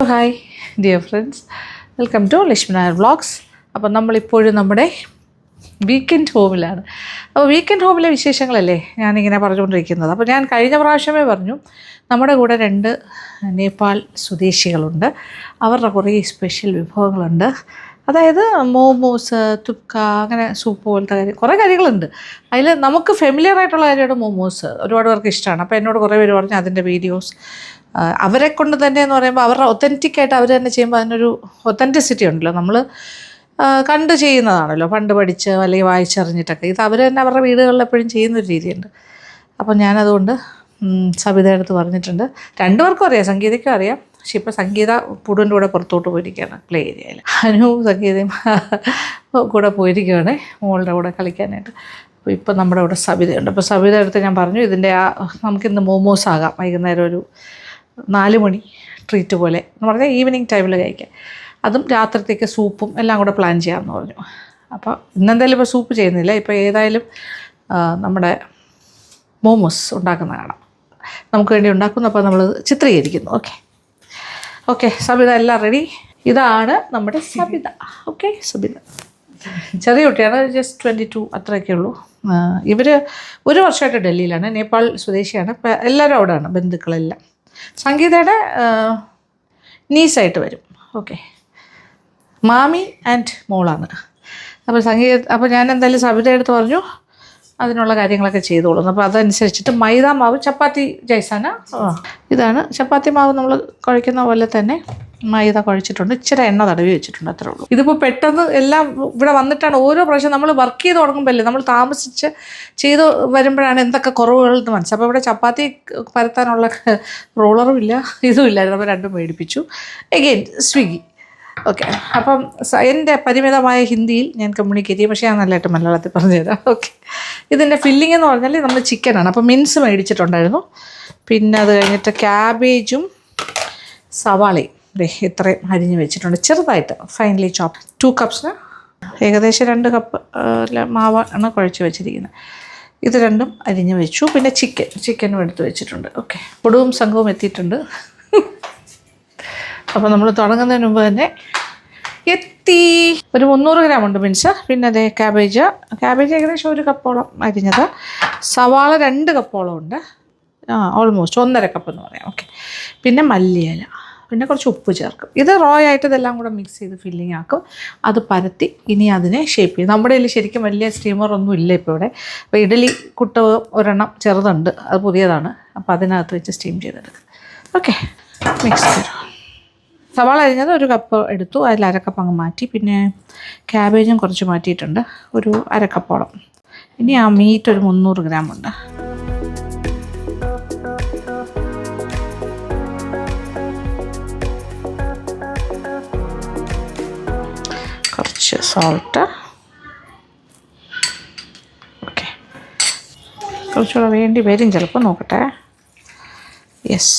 Hi dear friends, welcome to Lakshmi Nair vlogs. അപ്പോൾ നമ്മളിപ്പോഴും നമ്മുടെ വീക്കെൻഡ് ഹോമിലാണ്. അപ്പോൾ വീക്കെൻഡ് ഹോമിലെ വിശേഷങ്ങളല്ലേ ഞാനിങ്ങനെ പറഞ്ഞുകൊണ്ടിരിക്കുന്നത്. അപ്പോൾ ഞാൻ കഴിഞ്ഞ പ്രാവശ്യമേ പറഞ്ഞു, നമ്മുടെ കൂടെ 2 നേപ്പാൾ സ്വദേശികളുണ്ട്. അവരുടെ കുറേ സ്പെഷ്യൽ വിഭവങ്ങളുണ്ട്. അതായത് മോമോസ്, തുപ്ക, അങ്ങനെ സൂപ്പ് പോലത്തെ കുറേ കാര്യങ്ങളുണ്ട്. അതിൽ നമുക്ക് ഫെമിലിയർ ആയിട്ടുള്ള കാര്യമാണ് മോമോസ്. ഒരുപാട് പേർക്ക് ഇഷ്ടമാണ്. അപ്പോൾ എന്നോട് കുറേ പേര് പറഞ്ഞു അതിൻ്റെ വീഡിയോസ് അവരെ കൊണ്ട് തന്നെ എന്ന് പറയുമ്പോൾ അവരുടെ ഒത്തൻറ്റിക്കായിട്ട് അവർ തന്നെ ചെയ്യുമ്പോൾ അതിനൊരു ഒത്തൻറ്റിസിറ്റി ഉണ്ടല്ലോ. നമ്മൾ കണ്ട് ചെയ്യുന്നതാണല്ലോ, പണ്ട് പഠിച്ച് അല്ലെങ്കിൽ വായിച്ചറിഞ്ഞിട്ടൊക്കെ. ഇത് അവർ തന്നെ അവരുടെ വീടുകളിൽ എപ്പോഴും ചെയ്യുന്നൊരു രീതിയുണ്ട്. അപ്പോൾ ഞാനതുകൊണ്ട് സബിത അടുത്ത് പറഞ്ഞിട്ടുണ്ട്. 2 പേർക്കും അറിയാം, സംഗീതയ്ക്കും അറിയാം. പക്ഷെ ഇപ്പോൾ സംഗീത പുടുവിൻ്റെ കൂടെ പുറത്തോട്ട് പോയിരിക്കുകയാണ്, പ്ലേ ഏരിയയിൽ. അനുവും സംഗീതയും കൂടെ പോയിരിക്കുകയാണ് മോളുടെ കൂടെ കളിക്കാനായിട്ട്. അപ്പോൾ ഇപ്പോൾ നമ്മുടെ ഇവിടെ സബിതയുണ്ട്. അപ്പോൾ സബിത അടുത്ത് ഞാൻ പറഞ്ഞു, ഇതിൻ്റെ നമുക്കിന്ന് മോമോസ് ആകാം, വൈകുന്നേരം ഒരു 4 മണി ട്രീറ്റ് പോലെ എന്ന് പറഞ്ഞാൽ ഈവനിങ് ടൈമിൽ കഴിക്കാം. അതും രാത്രിത്തേക്ക് സൂപ്പും എല്ലാം കൂടെ പ്ലാൻ ചെയ്യാമെന്ന് പറഞ്ഞു. അപ്പോൾ ഇന്നെന്തായാലും ഇപ്പോൾ സൂപ്പ് ചെയ്യുന്നില്ല, ഇപ്പോൾ ഏതായാലും നമ്മുടെ മോമോസ് ഉണ്ടാക്കുന്ന കാണാം. നമുക്ക് വേണ്ടി ഉണ്ടാക്കുന്നു. അപ്പോൾ നമ്മൾ ചിത്രീകരിക്കുന്നു. ഓക്കെ സബിത എല്ലാം റെഡി. ഇതാണ് നമ്മുടെ സബിത. ഓക്കെ, സബിത ചെറിയ കുട്ടിയാണ്, ജസ്റ്റ് 22 അത്രയൊക്കെ ഉള്ളൂ. ഇവർ 1 വർഷമായിട്ട് ഡൽഹിയിലാണ്, നേപ്പാൾ സ്വദേശിയാണ്. ഇപ്പം എല്ലാവരും അവിടെയാണ്, ബന്ധുക്കളെല്ലാം. സംഗീതയുടെ നീസായിട്ട് വരും. ഓക്കെ, മാമി ആൻഡ് മോളാണ്. അപ്പോൾ ഞാൻ എന്തായാലും സബിത എടുത്ത് പറഞ്ഞു അതിനുള്ള കാര്യങ്ങളൊക്കെ ചെയ്തോളും. അപ്പോൾ അതനുസരിച്ചിട്ട് മൈദ മാവ് ചപ്പാത്തി ജൈസാന, ഇതാണ് ചപ്പാത്തി മാവ് നമ്മൾ കുഴയ്ക്കുന്ന പോലെ തന്നെ മൈദ കുഴച്ചിട്ടുണ്ട്. ഇച്ചിരി എണ്ണ തടവി വെച്ചിട്ടുണ്ട്, അത്രേ ഉള്ളൂ. ഇതിപ്പോൾ പെട്ടെന്ന് എല്ലാം ഇവിടെ വന്നിട്ടാണ്. ഓരോ പ്രാവശ്യം നമ്മൾ വർക്ക് ചെയ്ത് തുടങ്ങുമ്പോഴല്ലേ, നമ്മൾ താമസിച്ച് ചെയ്ത് വരുമ്പോഴാണ് എന്തൊക്കെ കുറവുകളെന്ന് മനസ്സിലാവും. അപ്പോൾ ഇവിടെ ചപ്പാത്തി പരത്താനുള്ള റോളറും ഇല്ല, ഇതും ഇല്ലായിരുന്നു. അപ്പോൾ 2 മേടിപ്പിച്ചു. എഗെയിൻ സ്വിഗ്ഗി. ഓക്കെ, അപ്പം എൻ്റെ പരിമിതമായ ഹിന്ദിയിൽ ഞാൻ കമ്മ്യൂണിക്കേറ്റ് ചെയ്യും, പക്ഷേ ഞാൻ നല്ലതായിട്ട് മലയാളത്തിൽ പറഞ്ഞുതരാം. ഓക്കെ, ഇതിൻ്റെ ഫില്ലിംഗ് എന്ന് പറഞ്ഞാൽ നമ്മൾ ചിക്കനാണ്. അപ്പോൾ മിൻസ് മേടിച്ചിട്ടുണ്ടായിരുന്നു. പിന്നെ അത് കഴിഞ്ഞിട്ട് ക്യാബേജും സവാളയും ഇത്രയും അരിഞ്ഞ് വെച്ചിട്ടുണ്ട്, ചെറുതായിട്ട് ഫൈനലി ചോപ്പ്. 2 കപ്സിന് ഏകദേശം 2 കപ്പ് മാവാണ് കുഴച്ച് വെച്ചിരിക്കുന്നത്. ഇത് 2ഉം അരിഞ്ഞ് വെച്ചു. പിന്നെ ചിക്കനും എടുത്ത് വെച്ചിട്ടുണ്ട്. ഓക്കെ, പൊടുവും സംഘവും എത്തിയിട്ടുണ്ട്. അപ്പോൾ നമ്മൾ തുടങ്ങുന്നതിന് മുമ്പ് തന്നെ എത്തി. ഒരു 300 ഗ്രാം ഉണ്ട് ബീൻസ്. പിന്നെ അതേ ക്യാബേജ് ഏകദേശം 1 കപ്പോളം അരിഞ്ഞത്. സവാള 2 കപ്പോളം ഉണ്ട്, ഓൾമോസ്റ്റ് 1.5 കപ്പ് എന്ന് പറയാം. ഓക്കെ, പിന്നെ മല്ലിയില, പിന്നെ കുറച്ച് ഉപ്പ് ചേർക്കും. ഇത് റോ ആയിട്ട് ഇതെല്ലാം കൂടെ മിക്സ് ചെയ്ത് ഫില്ലിങ് ആക്കും. അത് പരത്തി ഇനി അതിനെ ഷേപ്പ് ചെയ്യും. നമ്മുടെ കയ്യിൽ ശരിക്കും വലിയ സ്റ്റീമറൊന്നും ഇല്ല ഇപ്പോൾ ഇവിടെ. അപ്പോൾ ഇഡലി കുട്ടവ് 1 ചെറുതുണ്ട്, അത് പുതിയതാണ്. അപ്പോൾ അതിനകത്ത് വെച്ച് സ്റ്റീം ചെയ്തെടുക്കും. ഓക്കെ, മിക്സ് ചെയ്തു. സവാള അരിഞ്ഞത് 1 കപ്പ് എടുത്തു, അതിൽ 1/2 കപ്പ് അങ്ങ് മാറ്റി. പിന്നെ ക്യാബേജും കുറച്ച് മാറ്റിയിട്ടുണ്ട്, ഒരു 1/2 കപ്പോളം. ഇനി ആ മീറ്റ് ഒരു 300 ഗ്രാം ഉണ്ട്. കുറച്ച് സോൾട്ട്. ഓക്കെ, കുറച്ചുകൂടെ വേണ്ടി വരും ചിലപ്പോൾ, നോക്കട്ടെ. യെസ്,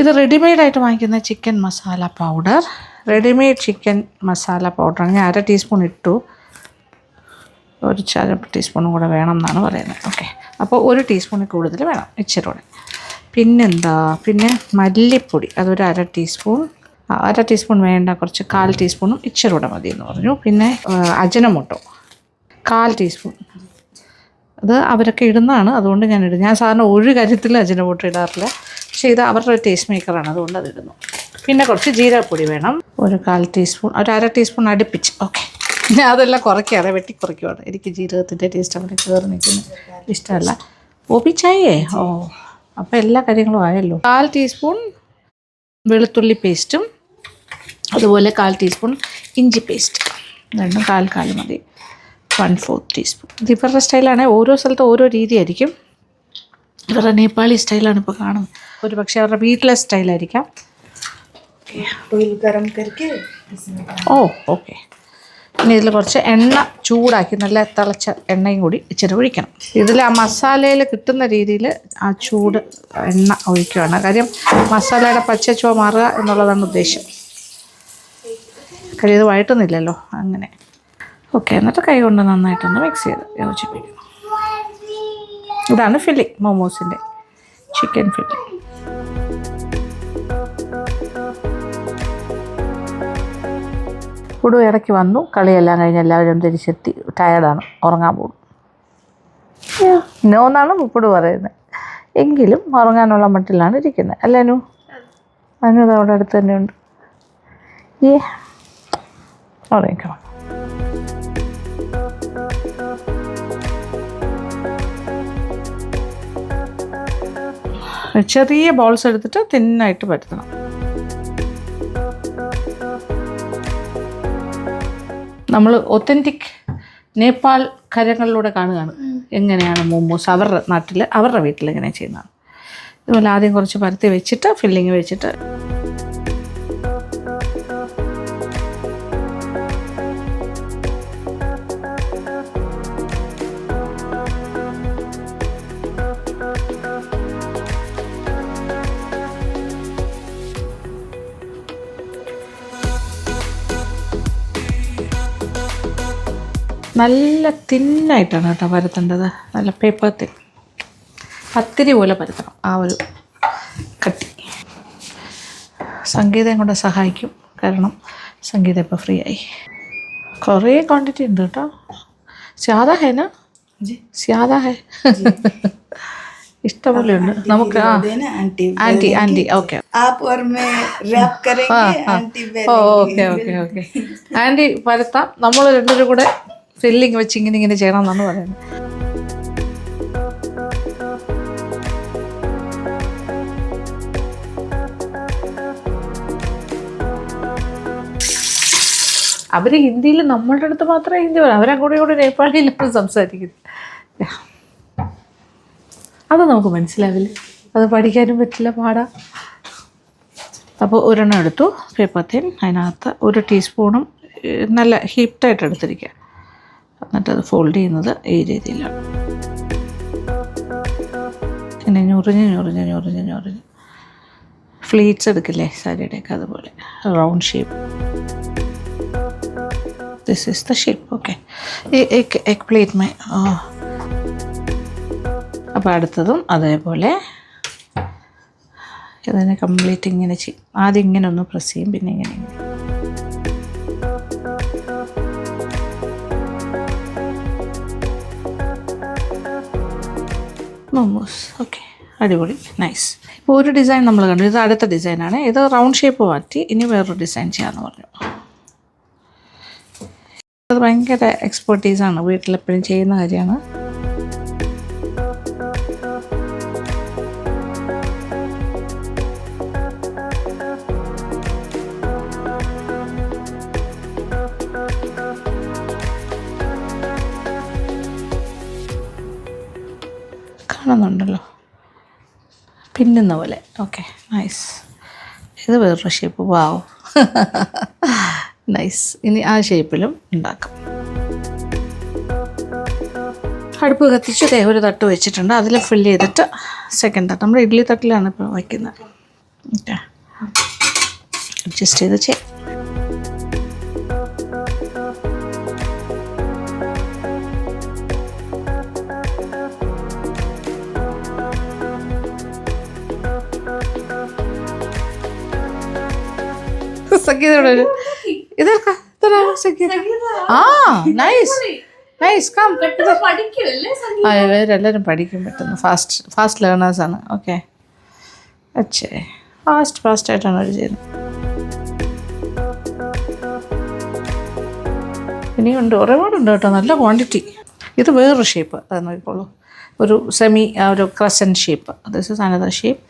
ഇത് റെഡിമെയ്ഡായിട്ട് വാങ്ങിക്കുന്ന chicken masala powder. Readymade chicken masala പൗഡറാണ്. ഞാൻ 1/2 ടീസ്പൂൺ ഇട്ടു, ഒരു 1/2 ടീസ്പൂണും കൂടെ വേണം എന്നാണ് പറയുന്നത്. ഓക്കെ, അപ്പോൾ 1 ടീസ്പൂണിൽ കൂടുതൽ വേണം, ഇച്ചിരി കൂടെ. പിന്നെ മല്ലിപ്പൊടി, അതൊരു 1/2 ടീസ്പൂൺ. 1/2 ടീസ്പൂൺ വേണ്ട, കുറച്ച് 1/4 ടീസ്പൂണും ഇച്ചിരി കൂടെ മതി എന്ന് പറഞ്ഞു. പിന്നെ അജിനോമോട്ടോ 1/4 ടീസ്പൂൺ. അത് അവരൊക്കെ ഇടുന്നതാണ്, അതുകൊണ്ട് ഞാൻ ഇടും. ഞാൻ സാധാരണ ഒരു കാര്യത്തിൽ അജിനോമോട്ടോ ഇടാറില്ല, പക്ഷേ ഇത് അവരുടെ ടേസ്റ്റ് മേക്കറാണ്, അതുകൊണ്ട് അതിടുന്നു. പിന്നെ കുറച്ച് ജീരകപ്പൊടി വേണം, ഒരു 1/4 ടീസ്പൂൺ, ഒരു 1/2 ടീസ്പൂൺ അടുപ്പിച്ച്. ഓക്കെ, ഞാൻ അതെല്ലാം കുറയ്ക്കാതെ വെട്ടിക്കുറയ്ക്കുവാണ്. എനിക്ക് ജീരകത്തിൻ്റെ ടേസ്റ്റ് അവിടെ കയറി നിൽക്കുന്നത് ഇഷ്ടമല്ല. ഓപ്പിച്ചായേ, അപ്പോൾ എല്ലാ കാര്യങ്ങളും ആയല്ലോ. 1/4 ടീസ്പൂൺ വെളുത്തുള്ളി പേസ്റ്റും, അതുപോലെ 1/4 ടീസ്പൂൺ ഇഞ്ചി പേസ്റ്റ്. 2 1/4 മതി. 1/4 ടീസ്പൂൺ. ഇത് ഇവരുടെ സ്റ്റൈലാണ്, ഓരോ സ്ഥലത്തും ഓരോ രീതിയായിരിക്കും. ഇവരുടെ നേപ്പാളി സ്റ്റൈലാണ് ഇപ്പോൾ കാണുന്നത്. ഒരു പക്ഷേ അവരുടെ വീട്ടിലെ സ്റ്റൈലായിരിക്കാം. ഓക്കെ, ഇനി ഇതിൽ കുറച്ച് എണ്ണ ചൂടാക്കി, നല്ല തിളച്ച എണ്ണയും കൂടി ഇച്ചിരി ഒഴിക്കണം. ഇതിൽ ആ മസാലയിൽ കിട്ടുന്ന രീതിയിൽ ആ ചൂട് എണ്ണ ഒഴിക്കുകയാണ്. കാര്യം മസാലയുടെ പച്ചച്ചുവ മാറുക എന്നുള്ളതാണ് ഉദ്ദേശം. കാര്യം ഇത് വഴറ്റുന്നില്ലല്ലോ അങ്ങനെ. ഓക്കെ, എന്നിട്ട് കൈ കൊണ്ട് നന്നായിട്ടൊന്ന് മിക്സ് ചെയ്ത് യോജിപ്പിക്കണം. ഇതാണ് ഫില്ലിങ്, മോമോസിൻ്റെ ചിക്കൻ ഫില്ലിങ്. പുടു ഇടയ്ക്ക് വന്നു, കളിയെല്ലാം കഴിഞ്ഞ് എല്ലാവരും തിരിച്ചെത്തി, ടയർഡാണ്, ഉറങ്ങാൻ പോകും. നോ എന്നാണ് പുടു പറയുന്നത്, എങ്കിലും ഉറങ്ങാനുള്ള മട്ടിലാണ് ഇരിക്കുന്നത്. അല്ലേ അനു? അനു അവിടെ അടുത്ത് തന്നെ ഉണ്ട്. ഉറങ്ങിക്കണം. ചെറിയ ബോൾസ് എടുത്തിട്ട് തിന്നായിട്ട് പരത്തണം. നമ്മൾ ഒത്തൻറ്റിക് നേപ്പാൾ കരങ്ങളിലൂടെ കാണുകയാണ് എങ്ങനെയാണ് മോമോസ് അവരുടെ നാട്ടിൽ, അവരുടെ വീട്ടിൽ എങ്ങനെ ചെയ്യുന്നതാണ്. ഇതുപോലെ ആദ്യം കുറച്ച് പരത്തി വെച്ചിട്ട് ഫില്ലിങ് വെച്ചിട്ട് നല്ല തിന്നായിട്ടാണ് കേട്ടോ പരത്തേണ്ടത്. നല്ല പേപ്പർ തിൻ, പത്തിരി പോലെ പരത്തണം. ആ ഒരു കട്ടി സംഗീതം കൊണ്ട് സഹായിക്കും, കാരണം സംഗീതം ഇപ്പോൾ ഫ്രീ ആയി. കുറേ ക്വാണ്ടിറ്റി ഉണ്ട് കേട്ടോ. സ്യാദാ ഹേ നാ? സ്യാദാ ഹേ. ഇഷ്ടംപോലെ ഉണ്ട് നമുക്ക്. Aunty aunty okay okay okay okay aunty പരത്താം. നമ്മൾ രണ്ടുപേരും കൂടെ ഫില്ലിങ് വെച്ച് ഇങ്ങനെ ചെയ്യണം എന്നാണ് പറയുന്നത്. അവർ ഹിന്ദിയിൽ, നമ്മളുടെ അടുത്ത് മാത്രമേ ഹിന്ദി പറയും, അവരങ്ങോട്ടും കൂടെ നേപ്പാളിയിലാണ് സംസാരിക്കുന്നത്. അത് നമുക്ക് മനസ്സിലാവില്ല, അത് പഠിക്കാനും പറ്റില്ല, പാടാം. അപ്പോൾ ഒരെണ്ണം എടുത്തു പേപ്പർ തിൻ, അതിനകത്ത് 1 ടീസ്പൂണും നല്ല ഹീപ്റ്റായിട്ട് എടുത്തിരിക്കുക. എന്നിട്ടത് ഫോൾഡ് ചെയ്യുന്നത് ഈ രീതിയിലാണ്. പിന്നെ ഞൊറിഞ്ഞ് ഫ്ലീറ്റ്സ് എടുക്കില്ലേ സാരിയുടെയൊക്കെ, അതുപോലെ round shape. This is the shape. Okay, egg plate my. അപ്പോൾ അടുത്തതും അതേപോലെ ഇതിനെ കംപ്ലീറ്റ് ഇങ്ങനെ ചെയ്യും. ആദ്യം ഇങ്ങനെ ഒന്ന് പ്രസ് ചെയ്യും, പിന്നെ ഇങ്ങനെ മോമോസ്. ഓക്കെ, അടിപൊളി, നൈസ്. ഇപ്പോൾ ഒരു ഡിസൈൻ നമ്മൾ കണ്ടു, ഇത് അടുത്ത ഡിസൈനാണ്. ഇത് റൗണ്ട് ഷേപ്പ് മാറ്റി ഇനി വേറൊരു ഡിസൈൻ ചെയ്യാമെന്ന് പറഞ്ഞു. അത് ഭയങ്കര എക്സ്പെർട്ടീസാണ്, വീട്ടിലെപ്പോഴും ചെയ്യുന്ന കാര്യമാണ്. കാണുന്നുണ്ടല്ലോ പിന്നുന്ന പോലെ. Okay, nice. ഇത് വേറൊരു ഷേപ്പ്. വാവ്, നൈസ്. ഇനി ആ ഷേപ്പിലും ഉണ്ടാക്കാം. അടുപ്പ് കത്തിച്ച് ഒരു തട്ട് വെച്ചിട്ടുണ്ട്, അതിൽ ഫില്ല് ചെയ്തിട്ട് സെക്കൻഡ് തട്ട്, നമ്മൾ ഇഡ്ഡലി തട്ടിലാണ് ഇപ്പോൾ വയ്ക്കുന്നത്. ഓക്കെ, അഡ്ജസ്റ്റ് ചെയ്ത് ചെയ്യാം. ഇവരെല്ലാവരും പഠിക്കും പെട്ടെന്ന്, ഫാസ്റ്റ് ലേണേഴ്സാണ്. ഓക്കെ, അച്ഛേ ഫാസ്റ്റായിട്ടാണ് അവർ ചെയ്യുന്നത്. ഇനിയുണ്ട്, ഒരുപാടുണ്ട് കേട്ടോ, നല്ല ക്വാണ്ടിറ്റി. ഇത് വേറൊരു ഷേപ്പ്, അത് നോക്കിക്കോളൂ, ഒരു ഒരു crescent shape. This is another shape.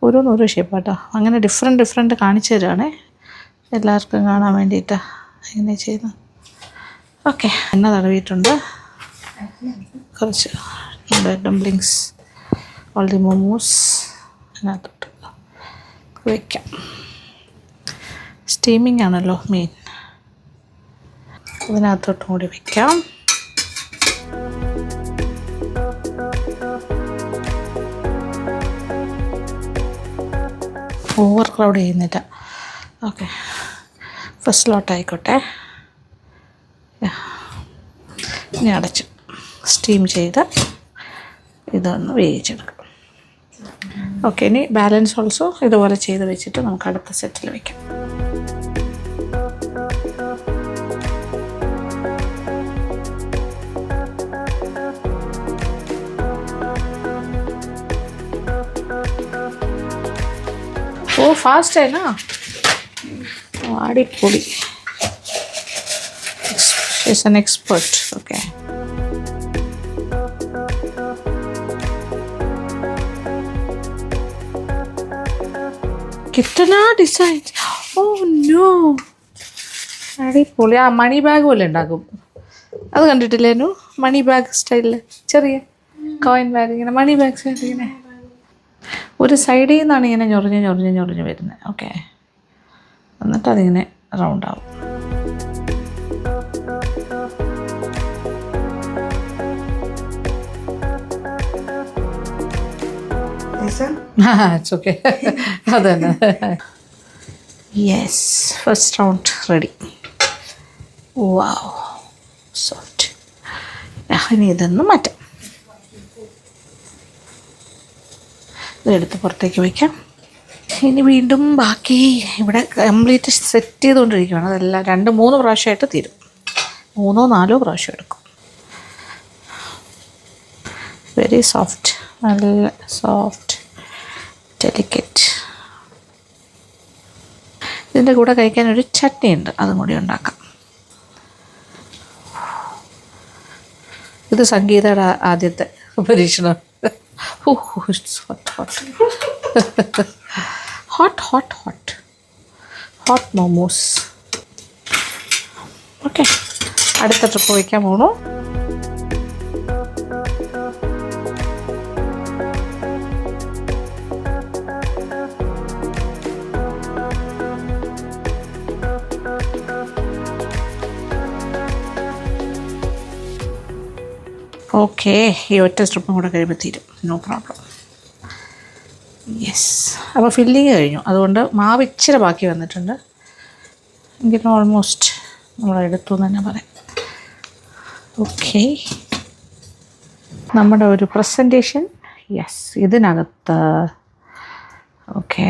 ഓരോ ഷേപ്പ് കേട്ടോ. അങ്ങനെ ഡിഫറെൻറ്റ് കാണിച്ചു തരുവാണേ, എല്ലാവർക്കും കാണാൻ വേണ്ടിയിട്ടാണ് ഇങ്ങനെ ചെയ്യുന്നത്. ഓക്കെ, എണ്ണ തടവിയിട്ടുണ്ട്. കുറച്ച് ഡംപ്ലിങ്സ്, ഓൾ ദി മോമോസ് അതിനകത്തോട്ട് വയ്ക്കാം. സ്റ്റീമിംഗ് ആണല്ലോ മെയിൻ, അതിനകത്തോട്ടും കൂടി വയ്ക്കാം. ഓവർ ക്രൗഡ് ചെയ്യുന്നില്ല. ഓക്കെ, ഫസ്റ്റ് ലോട്ട് ആയിക്കോട്ടെ. ഇനി അടച്ച് സ്റ്റീം ചെയ്ത് ഇതൊന്ന് വേവിച്ചെടുക്കാം. ഓക്കെ, ഇനി ബാലൻസ് ഓൾസോ ഇതുപോലെ ചെയ്ത് വെച്ചിട്ട് നമുക്ക് അടുത്ത സെറ്റിൽ വയ്ക്കാം. ഓ ഫാസ്റ്റ് ആയിനാ, അടിപൊളി. She's an expert. Okay. कितना डिजाइन. Oh no. അടിപൊളി. ആ മണി ബാഗ് പോലെ ഉണ്ടാക്കും. അത് കണ്ടിട്ടില്ലേനു? മണി ബാഗ് സ്റ്റൈലിൽ ചെറിയ കോയിൻ ബാഗ്, ഇങ്ങനെ മണി ബാഗ് സ്റ്റൈൽ ഇങ്ങനെ ഒരു സൈഡിൽ നിന്നാണ് ഇങ്ങനെ ഞൊറിഞ്ഞ് വരുന്നത്. ഓക്കെ, എന്നിട്ട് അതിങ്ങനെ റൗണ്ട് ആവും. It's okay. അതന്നെ. Yes, first round ready. Wow, soft. ഇനി ഇതൊന്ന് മാറ്റാം. ഇതെടുത്ത് പുറത്തേക്ക് വയ്ക്കാം. ഇനി വീണ്ടും ബാക്കി ഇവിടെ കംപ്ലീറ്റ് സെറ്റ് ചെയ്തുകൊണ്ടിരിക്കുകയാണ്. അതെല്ലാം 2-3 പ്രാവശ്യമായിട്ട് തീരും. 3-4 പ്രാവശ്യം എടുക്കും. വെരി സോഫ്റ്റ്, നല്ല സോഫ്റ്റ്, ഡെലിക്കേറ്റ്. ഇതിൻ്റെ കൂടെ കഴിക്കാൻ ഒരു ചട്നി ഉണ്ട്, അതും കൂടി ഉണ്ടാക്കാം. ഇത് സംഗീതയുടെ ആദ്യത്തെ പരീക്ഷണം. ഹോട്ട് മോമോസ്. ഓക്കെ, അടുത്ത ട്രിപ്പ് വയ്ക്കാൻ പോകണു. ഓക്കെ, ഈ ഒറ്റ സ്ട്രിപ്പും കൂടെ കഴിയുമ്പോൾ തീരും. No problem. യെസ്, അപ്പോൾ ഫില്ലിങ് കഴിഞ്ഞു. അതുകൊണ്ട് മാവ് ഇച്ചിരി ബാക്കി വന്നിട്ടുണ്ട്. എങ്കിലും ഓൾമോസ്റ്റ് നമ്മളെടുത്തു എന്ന് തന്നെ പറയാം. ഓക്കെ, നമ്മുടെ ഒരു പ്രസൻറ്റേഷൻ. യെസ്, ഇതിനകത്ത് ഓക്കെ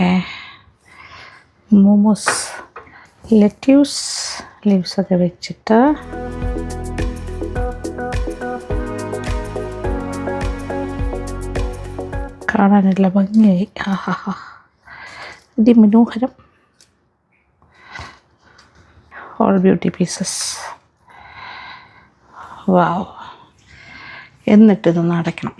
മോമോസ് ലെറ്റ്യൂസ് ലീവ്സൊക്കെ വെച്ചിട്ട് കാണാനുള്ള ഭംഗിയായി. അതിമനോഹരം. All beauty pieces. വാവ്. എന്നിട്ടിതൊന്ന് അടയ്ക്കണം.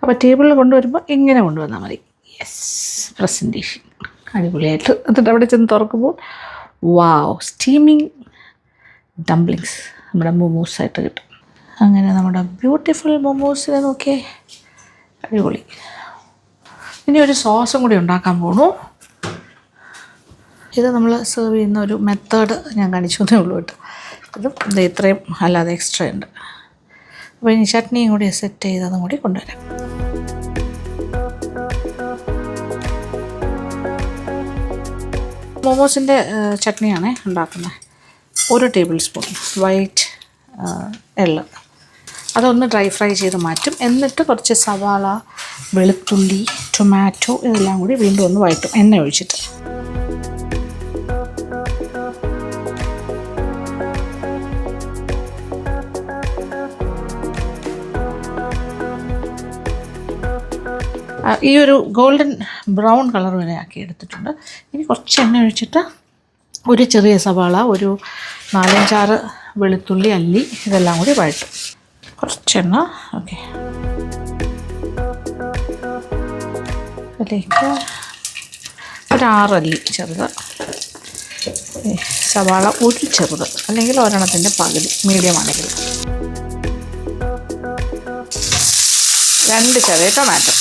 അപ്പോൾ ടേബിളിൽ കൊണ്ടുവരുമ്പോൾ ഇങ്ങനെ കൊണ്ടുവന്നാൽ മതി. യെസ്, പ്രസൻറ്റേഷൻ അടിപൊളിയായിട്ട്. എന്നിട്ട് അവിടെ ചെന്ന് തുറക്കുമ്പോൾ വാവ്, സ്റ്റീമിങ് ഡംപ്ലിങ്സ് നമ്മുടെ മോമോസായിട്ട് കിട്ടും. അങ്ങനെ നമ്മുടെ ബ്യൂട്ടിഫുൾ മോമോസിനെ നോക്കിയേ, അടിപൊളി. ഇനി ഒരു സോസും കൂടി ഉണ്ടാക്കാൻ പോണു. ഇത് നമ്മൾ സെർവ് ചെയ്യുന്ന ഒരു മെത്തേഡ് ഞാൻ കാണിച്ചു തന്നേ ഉള്ളൂ കേട്ടോ. ഇതും ഇത് ഇത്രയും അല്ലാതെ എക്സ്ട്രാ ഉണ്ട്. അപ്പോൾ ഇനി ചട്നിയും കൂടി സെറ്റ് ചെയ്ത് അതും കൂടി കൊണ്ടുവരാം. മോമോസിൻ്റെ ചട്നിയാണ് ഉണ്ടാക്കുന്നത്. 1 ടേബിൾ സ്പൂൺ വൈറ്റ് എള്ള്, അതൊന്ന് ഡ്രൈ ഫ്രൈ ചെയ്ത് മാറ്റും. എന്നിട്ട് കുറച്ച് സവാള, വെളുത്തുള്ളി, ടൊമാറ്റോ ഇതെല്ലാം കൂടി വീണ്ടും ഒന്ന് വഴറ്റും എണ്ണ ഒഴിച്ചിട്ട്. ഈ ഒരു ഗോൾഡൻ ബ്രൗൺ കളർ വരെ ആക്കി എടുത്തിട്ടുണ്ട്. ഇനി കുറച്ച് എണ്ണ ഒഴിച്ചിട്ട് ഒരു ചെറിയ സവാള, ഒരു 4-5 വെളുത്തുള്ളി അല്ലി ഇതെല്ലാം കൂടി വഴറ്റും. കുറച്ചെണ്ണ. ഓക്കെ, അതിലേക്ക് ഒരു 6 അല്ലി ചെറുത്, സവാള ഒരു ചെറുത്, അല്ലെങ്കിൽ ഒരെണ്ണത്തിൻ്റെ പകുതി മീഡിയം ആണെങ്കിൽ, 2 ചെറിയ ടൊമാറ്റോ,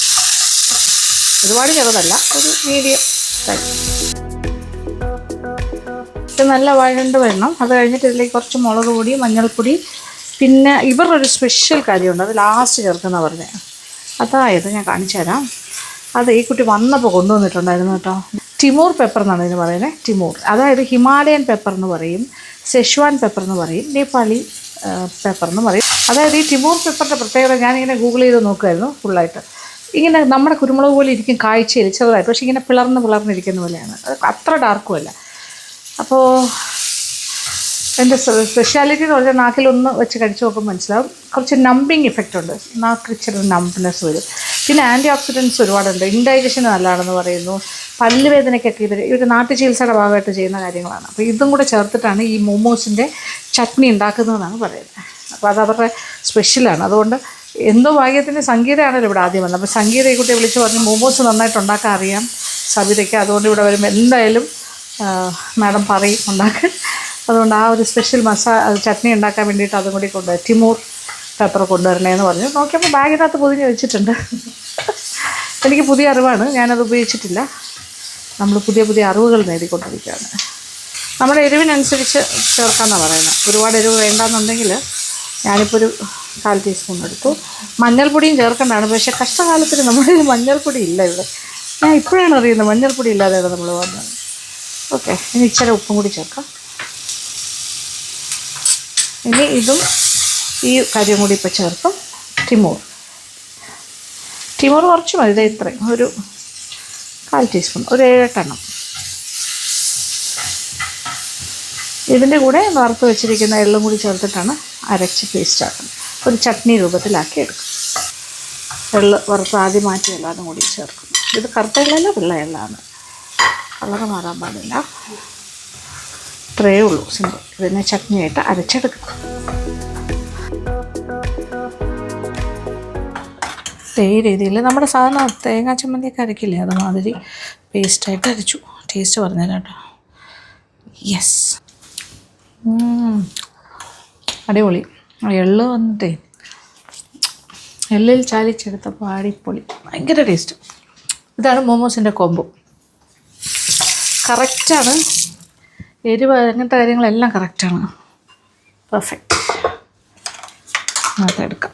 ഒരുപാട് ചെറുതല്ല, ഒരു മീഡിയം സൈസ്. ഇത് നല്ല വഴണ്ട് വരണം. അത് കഴിഞ്ഞിട്ട് ഇതിലേക്ക് കുറച്ച് മുളക് പൊടി, മഞ്ഞൾപ്പൊടി, പിന്നെ ഇവരൊരു സ്പെഷ്യൽ കാര്യമുണ്ട്, അത് ലാസ്റ്റ് ചേർക്കുന്ന പറഞ്ഞത്. അതായത് ഞാൻ കാണിച്ചു തരാം. അത് ഈ കുട്ടി വന്നപ്പോൾ കൊണ്ടുവന്നിട്ടുണ്ടായിരുന്നു കേട്ടോ. ടിമോർ പെപ്പർ എന്നാണ് ഇതിന് പറയുന്നത്. ടിമോർ, അതായത് ഹിമാലയൻ പെപ്പർ എന്ന് പറയും, സെഷ്വാൻ പെപ്പർ എന്ന് പറയും, നേപ്പാളി പെപ്പർ എന്ന് പറയും. അതായത് ഈ ടിമോർ പെപ്പറിൻ്റെ പ്രത്യേകത ഞാനിങ്ങനെ ഗൂഗിൾ ചെയ്ത് നോക്കുമായിരുന്നു ഫുള്ളായിട്ട്. ഇങ്ങനെ നമ്മുടെ കുരുമുളക് പോലെ ഇരിക്കും കാഴ്ചയിൽ ചെറുതായിട്ട്, പക്ഷേ ഇങ്ങനെ പിളർന്നിരിക്കുന്ന പോലെയാണ്. അത് അത്ര ഡാർക്കും അല്ല. അപ്പോൾ എൻ്റെ സ്പെഷ്യാലിറ്റി എന്ന് പറഞ്ഞാൽ നാക്കിലൊന്ന് വെച്ച് കഴിച്ച് നോക്കുമ്പോൾ മനസ്സിലാവും. കുറച്ച് നമ്പിങ് ഇഫക്റ്റ് ഉണ്ട്, നാക്ക് ഇച്ചിരി നമ്പ്നെസ് വരും. പിന്നെ ആൻറ്റി ഓക്സിഡൻറ്റ്സ് ഒരുപാടുണ്ട്, ഇൻഡൈജഷന് നല്ലതാണെന്ന് പറയുന്നു. പല്ലുവേദനയ്ക്കൊക്കെ ഇവർ നാട്ടു ചികിത്സയുടെ ഭാഗമായിട്ട് ചെയ്യുന്ന കാര്യങ്ങളാണ്. അപ്പോൾ ഇതും കൂടെ ചേർത്തിട്ടാണ് ഈ മോമോസിൻ്റെ ചട്നി ഉണ്ടാക്കുന്നതെന്നാണ് പറയുന്നത്. അപ്പോൾ അത് അവരുടെ സ്പെഷ്യലാണ്. അതുകൊണ്ട് എന്തോ ഭാഗ്യത്തിന് സംഗീതയാണല്ലോ ഇവിടെ ആദ്യം വന്നത്. അപ്പോൾ സംഗീത ഈ കുട്ടിയെ വിളിച്ച് പറഞ്ഞ് മോമോസ് നന്നായിട്ട് ഉണ്ടാക്കാൻ അറിയാം സബിതയ്ക്ക്. അതുകൊണ്ട് ഇവിടെ വരുമ്പോൾ എന്തായാലും മാഡം പറയും ഉണ്ടാക്കാൻ. അതുകൊണ്ട് ആ ഒരു സ്പെഷ്യൽ ചട്നി ഉണ്ടാക്കാൻ വേണ്ടിയിട്ട് അതും കൂടി ടിമോർ പെപ്പർ കൊണ്ടുവരണേന്ന് പറഞ്ഞു. നോക്കിയപ്പോൾ ബാഗിനകത്ത് പൊതിഞ്ഞ് വെച്ചിട്ടുണ്ട്. എനിക്ക് പുതിയ അറിവാണ്, ഞാനത് ഉപയോഗിച്ചിട്ടില്ല. നമ്മൾ പുതിയ അറിവുകൾ നേടിക്കൊണ്ടിരിക്കുകയാണ്. നമ്മുടെ എരിവിനനുസരിച്ച് ചേർക്കാമെന്നാണ് പറയുന്നത്. ഒരുപാട് എരിവ് വേണ്ടാന്നുണ്ടെങ്കിൽ ഞാനിപ്പോൾ ഒരു 1/4 ടീസ്പൂൺ എടുത്തു. മഞ്ഞൾപ്പൊടിയും ചേർക്കേണ്ടതാണ്, പക്ഷേ കഷ്ടകാലത്തിന് നമ്മുടെ മഞ്ഞൾപ്പൊടി ഇല്ല ഇവിടെ. ഞാൻ ഇപ്പോഴാണ് അറിയുന്നത് മഞ്ഞൾപ്പൊടി ഇല്ലാതെയാണ് നമ്മൾ വന്നത്. ഓക്കെ, ഇനി ഇച്ചിരി ഉപ്പും കൂടി ചേർക്കാം. ഇനി ഇതും ഈ കാര്യം കൂടി ഇപ്പോൾ ചേർക്കും. ടിമോർ കുറച്ച് മതി, ഇതേ ഇത്രയും ഒരു 1/4 ടീസ്പൂൺ, ഒരു 7-8 എണ്ണം. ഇതിൻ്റെ കൂടെ വറുത്ത് വെച്ചിരിക്കുന്ന എള്ളും കൂടി ചേർത്തിട്ടാണ് അരച്ച് പേസ്റ്റ് ആക്കുന്നത്. ഒരു ചട്നി രൂപത്തിലാക്കി എടുക്കും. എള്ള് വറുത്ത് ആദ്യം മാറ്റിയല്ല അതും കൂടി ചേർക്കും. ഇത് കറുത്ത എള്ളല്ല, വെള്ള എള്ളാണ്, കളറ് മാറാൻ പാടില്ല. ഇത്രയേ ഉള്ളൂ, സിമ്പിൾ. ഇതിനെ ചട്നിയായിട്ട് അരച്ചെടുക്കും. ഈ രീതിയിൽ നമ്മുടെ സാധാരണ തേങ്ങാ ചമ്മന്തിയൊക്കെ അരക്കില്ലേ, അതുമാതിരി പേസ്റ്റായിട്ട് അരച്ചു. ടേസ്റ്റ് പറഞ്ഞുതരാം കേട്ടോ. യെസ്, അടിപൊളി. എള്ള് വന്നിട്ടേ എള്ളിൽ ചാലിച്ചെടുത്തപ്പോൾ അടിപൊളി, ഭയങ്കര ടേസ്റ്റ്. ഇതാണ് മോമോസിൻ്റെ കോംബോ. കറക്റ്റാണ്, എരിവ് അങ്ങനത്തെ കാര്യങ്ങളെല്ലാം കറക്റ്റാണ്, പെർഫെക്റ്റ്. അതെടുക്കാം.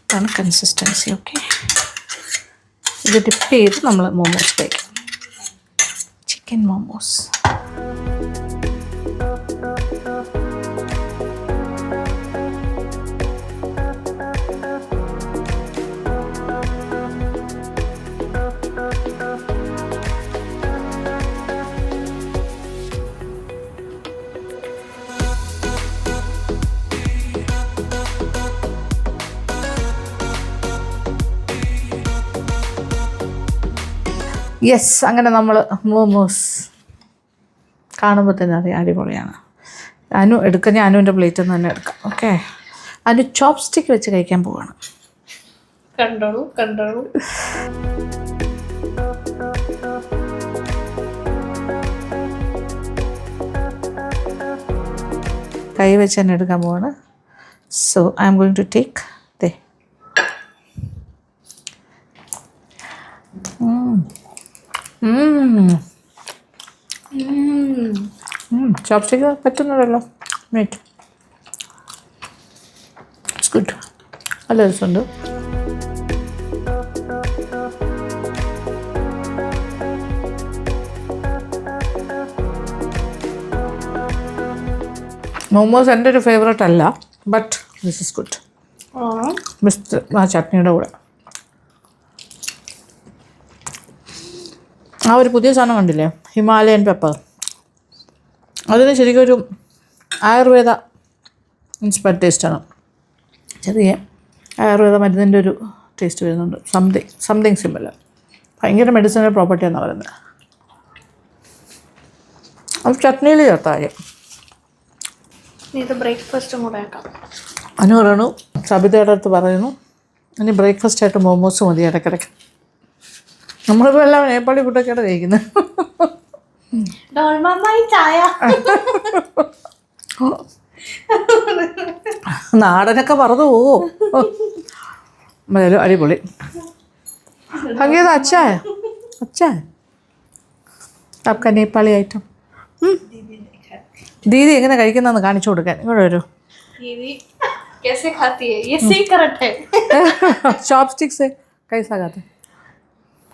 ഇതാണ് കൺസിസ്റ്റൻസി. ഓക്കെ, ഇത് ഡിപ്പ് ചെയ്ത് നമ്മൾ മോമോസ് കഴിക്കാം. ചിക്കൻ മോമോസ്. യെസ്, അങ്ങനെ നമ്മൾ മോമോസ് കാണുമ്പോൾ തന്നെ അറിയാം അടിപൊളിയാണ്. അനു എടുക്കാം, ഞാൻ അനുവിൻ്റെ പ്ലേറ്റിൽ നിന്ന് തന്നെ എടുക്കാം. ഓക്കെ, അനു ചോപ്സ്റ്റിക്ക് വെച്ച് കഴിക്കാൻ പോവാണ്. കണ്ടോളൂ. കൈ വെച്ച് തന്നെ എടുക്കാൻ പോവാണ്. So I am going to take the. Chopstick പറ്റുന്നുണ്ടല്ലോ. മീറ്റ് ഇറ്റ്സ് ഗുഡ്, നല്ല രസമുണ്ട്. മോമോസ് എൻ്റെ ഒരു ഫേവറേറ്റ് അല്ല, but this is good. Best ആ ചട്നിയുടെ കൂടെ. ആ ഒരു പുതിയ സാധനം കണ്ടില്ലേ, ഹിമാലയൻ പെപ്പർ, അതിന് ശരിക്കും ഒരു ആയുർവേദ ഇൻസ്പയർഡ് ടേസ്റ്റാണ്. ചെറിയ ആയുർവേദ മരുന്നിൻ്റെ ഒരു ടേസ്റ്റ് വരുന്നുണ്ട്. Something simple. ഭയങ്കര മെഡിസിനൽ പ്രോപ്പർട്ടിയാണെന്ന് പറയുന്നത്. അത് ചട്നിയിൽ ചേർത്താൽ ഇത് ബ്രേക്ക്ഫാസ്റ്റും കൂടെ ആക്കാം. അനു പറയണു, സബിതയുടെ അടുത്ത് പറയുന്നു, ഇനി ബ്രേക്ക്ഫാസ്റ്റായിട്ട് മോമോസ് മതി ഇടയ്ക്കിടയ്ക്ക്. നമ്മളിപ്പോൾ എല്ലാം നേപ്പാളി ഫുഡൊക്കെയാണ് കഴിക്കുന്നത്. ചായ നാടനൊക്കെ പറഞ്ഞു പോവോ? അടിപൊളി. സംഗീത അച്ഛാ आपका നേപ്പാളി ഐറ്റം. ദീദി എങ്ങനെ കഴിക്കുന്നതെന്ന് കാണിച്ചു കൊടുക്കാൻ ഇങ്ങോട്ട് വരൂ. चॉपस्टिक से कैसा खाते?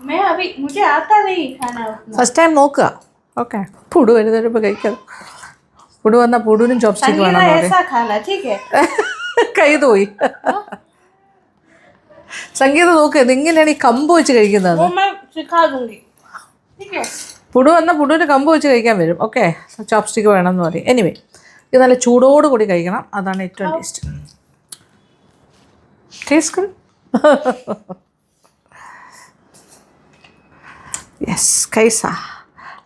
मैं अभी मुझे आता नहीं खाना. ഫസ്റ്റ് ടൈം നോക്കുക. ഓക്കെ, ഫുഡ് വരുന്നപ്പോൾ കഴിക്കാം. പുടു വന്നാൽ പുടുവിനും ചോപ്സ്റ്റിക്ക് വേണം എന്ന് പറയും. ऐसा खाना ठीक है കൈ പോയി. സംഗീതം നോക്ക്, ഇങ്ങനെയാണ് ഈ കമ്പ് വെച്ച് കഴിക്കുന്നത്. वो मैं सिखा दूंगी ठीक है. പുടു വന്നാൽ പുടുവിന് കമ്പ് വെച്ച് കഴിക്കാൻ വരും. ഓക്കെ, ചോപ്സ്റ്റിക്ക് വേണം എന്ന് പറയും. എനിവേ, ഇത് നല്ല ചൂടോട് കൂടി കഴിക്കണം, അതാണ് ഏറ്റവും ടേസ്റ്റ്. Taste yes. കൈസ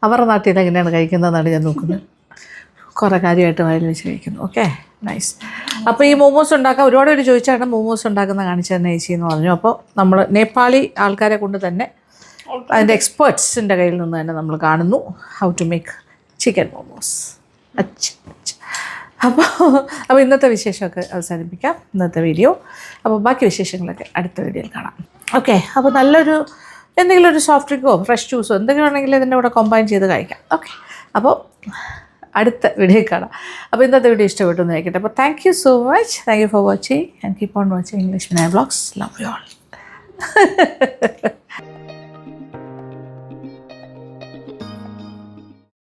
അവരുടെ നാട്ടിൽ എങ്ങനെയാണ് കഴിക്കുന്നതെന്നാണ് ഞാൻ നോക്കുന്നത്. കുറേ കാര്യമായിട്ട് വയലിൽ വെച്ച് കഴിക്കുന്നു. Okay, nice. അപ്പോൾ ഈ മോമോസ് ഉണ്ടാക്കാൻ ഒരുപാട് പേര് ചോദിച്ചാണ് മോമോസ് ഉണ്ടാക്കുന്ന കാണിച്ചു തന്നെ ചേച്ചി എന്ന് പറഞ്ഞു. അപ്പോൾ നമ്മൾ നേപ്പാളി ആൾക്കാരെ കൊണ്ട് തന്നെ അതിൻ്റെ എക്സ്പേർട്സിൻ്റെ കയ്യിൽ നിന്ന് തന്നെ നമ്മൾ കാണുന്നു how to make chicken momos. അപ്പോൾ ഇന്നത്തെ വിശേഷമൊക്കെ അവസാനിപ്പിക്കാം, ഇന്നത്തെ വീഡിയോ. അപ്പോൾ ബാക്കി വിശേഷങ്ങളൊക്കെ അടുത്ത വീഡിയോയിൽ കാണാം. ഓക്കെ, അപ്പോൾ നല്ലൊരു എന്തെങ്കിലും ഒരു സോഫ്റ്റ് ഡ്രിങ്കോ ഫ്രഷ് ജ്യൂസോ എന്തെങ്കിലും ആണെങ്കിൽ ഇതിൻ്റെ കൂടെ കമ്പൈൻ ചെയ്ത് കഴിക്കാം. ഓക്കെ, അപ്പോൾ അടുത്ത വീഡിയോ കാണാം. അപ്പോൾ ഇന്നത്തെ വീഡിയോ ഇഷ്ടപ്പെട്ടു എന്ന് ആയിക്കട്ടെ. അപ്പോൾ thank you so much. Thank you for watching and keep on watching English വിനായർ വ്ളോഗ്സ്. Love you all.